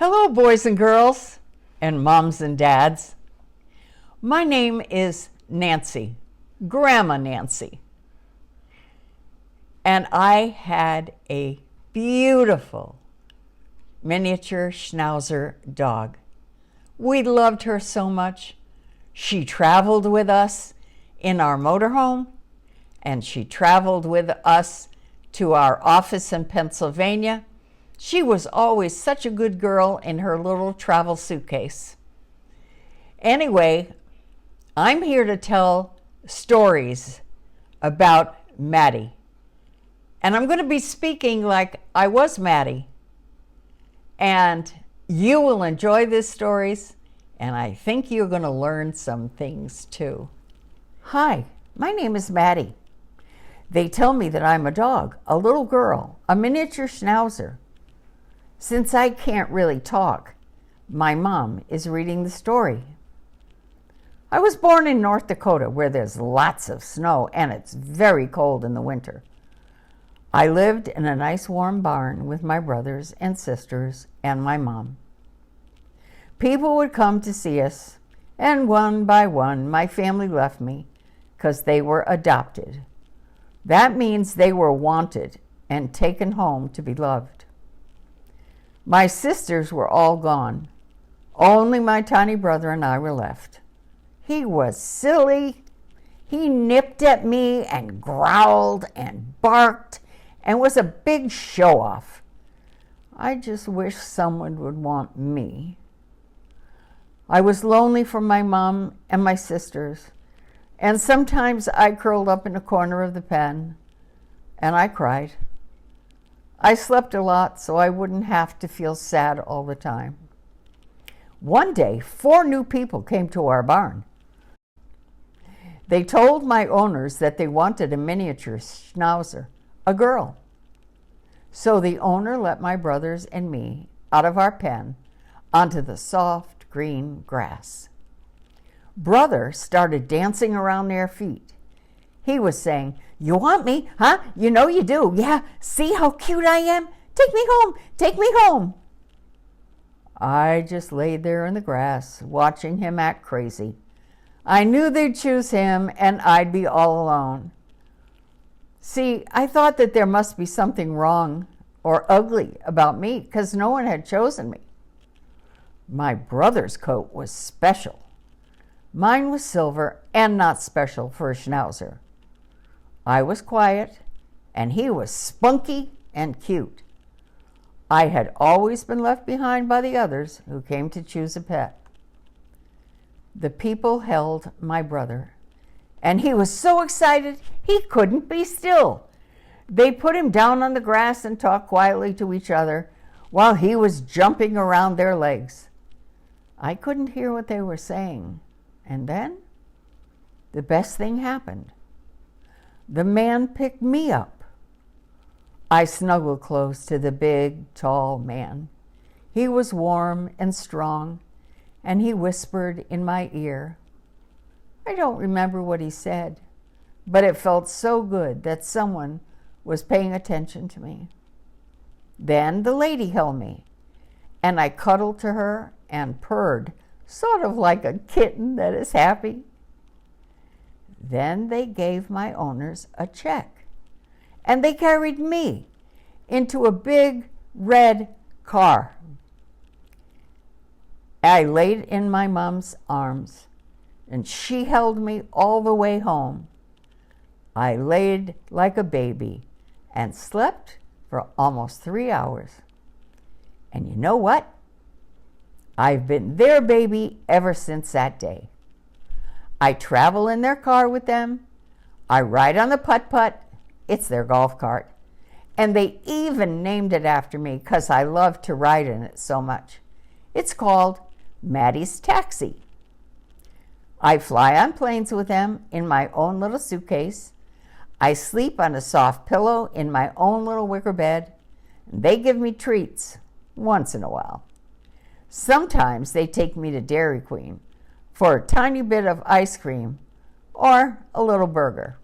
Hello, boys and girls, and moms and dads. My name is Nancy, Grandma Nancy, and I had a beautiful miniature Schnauzer dog. We loved her so much. She traveled with us in our motorhome, and she traveled with us to our office in Pennsylvania. She was always such a good girl in her little travel suitcase. Anyway, I'm here to tell stories about Maddie. And I'm going to be speaking like I was Maddie. And you will enjoy these stories, and I think you're going to learn some things too. Hi, my name is Maddie. They tell me that I'm a dog, a little girl, a miniature Schnauzer. Since I can't really talk, my mom is reading the story. I was born in North Dakota, where there's lots of snow and it's very cold in the winter. I lived in a nice warm barn with my brothers and sisters and my mom. People would come to see us, and one by one my family left me because they were adopted. That means they were wanted and taken home to be loved. My sisters were all gone. Only my tiny brother and I were left. He was silly. He nipped at me and growled and barked and was a big show-off. I just wish someone would want me. I was lonely for my mom and my sisters, and sometimes I curled up in a corner of the pen and I cried. I slept a lot so I wouldn't have to feel sad all the time. One day, 4 new people came to our barn. They told my owners that they wanted a miniature Schnauzer, a girl. So the owner let my brothers and me out of our pen onto the soft green grass. Brother started dancing around their feet. He was saying, "You want me, huh? You know you do. Yeah, see how cute I am? Take me home, take me home." I just laid there in the grass, watching him act crazy. I knew they'd choose him and I'd be all alone. See, I thought that there must be something wrong or ugly about me because no one had chosen me. My brother's coat was special. Mine was silver and not special for a Schnauzer. I was quiet, and he was spunky and cute. I had always been left behind by the others who came to choose a pet. The people held my brother, and he was so excited he couldn't be still. They put him down on the grass and talked quietly to each other while he was jumping around their legs. I couldn't hear what they were saying, and then the best thing happened. The man picked me up. I snuggled close to the big, tall man. He was warm and strong, and he whispered in my ear. I don't remember what he said, but it felt so good that someone was paying attention to me. Then the lady held me, and I cuddled to her and purred, sort of like a kitten that is happy. Then they gave my owners a check, and they carried me into a big red car. I laid in my mom's arms, and she held me all the way home. I laid like a baby and slept for almost 3 hours. And you know what? I've been their baby ever since that day. I travel in their car with them. I ride on the putt-putt. It's their golf cart. And they even named it after me because I love to ride in it so much. It's called Maddie's Taxi. I fly on planes with them in my own little suitcase. I sleep on a soft pillow in my own little wicker bed. And they give me treats once in a while. Sometimes they take me to Dairy Queen for a tiny bit of ice cream or a little burger.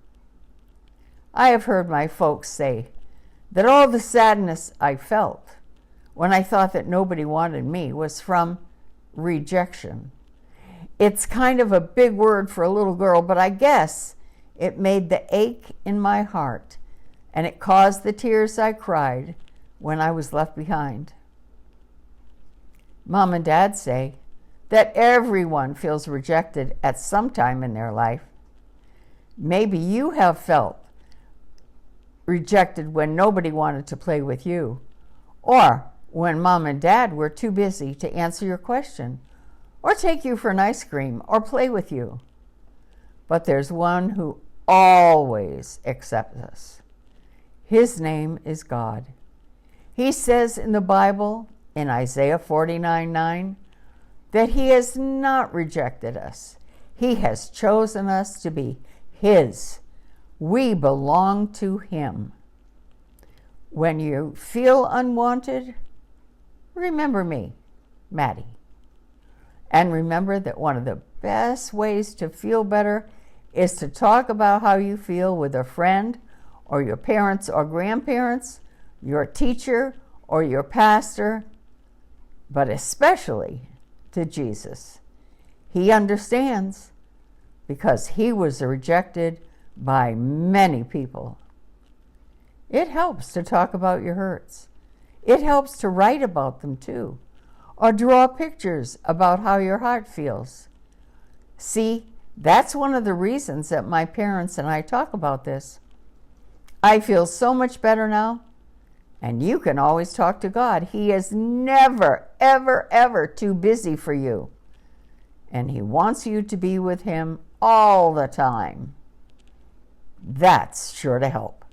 I have heard my folks say that all the sadness I felt when I thought that nobody wanted me was from rejection. It's kind of a big word for a little girl, but I guess it made the ache in my heart, and it caused the tears I cried when I was left behind. Mom and Dad say that everyone feels rejected at some time in their life. Maybe you have felt rejected when nobody wanted to play with you, or when Mom and Dad were too busy to answer your question, or take you for an ice cream, or play with you. But there's one who always accepts us. His name is God. He says in the Bible, in Isaiah 49:9, that He has not rejected us. He has chosen us to be His. We belong to Him. When you feel unwanted, remember me, Maddie. And remember that one of the best ways to feel better is to talk about how you feel with a friend or your parents or grandparents, your teacher or your pastor, but especially to Jesus. He understands because He was rejected by many people. It helps to talk about your hurts. It helps to write about them too, or draw pictures about how your heart feels. See, that's one of the reasons that my parents and I talk about this. I feel so much better now, and you can always talk to God. He is never, ever, ever too busy for you, and He wants you to be with Him all the time. That's sure to help.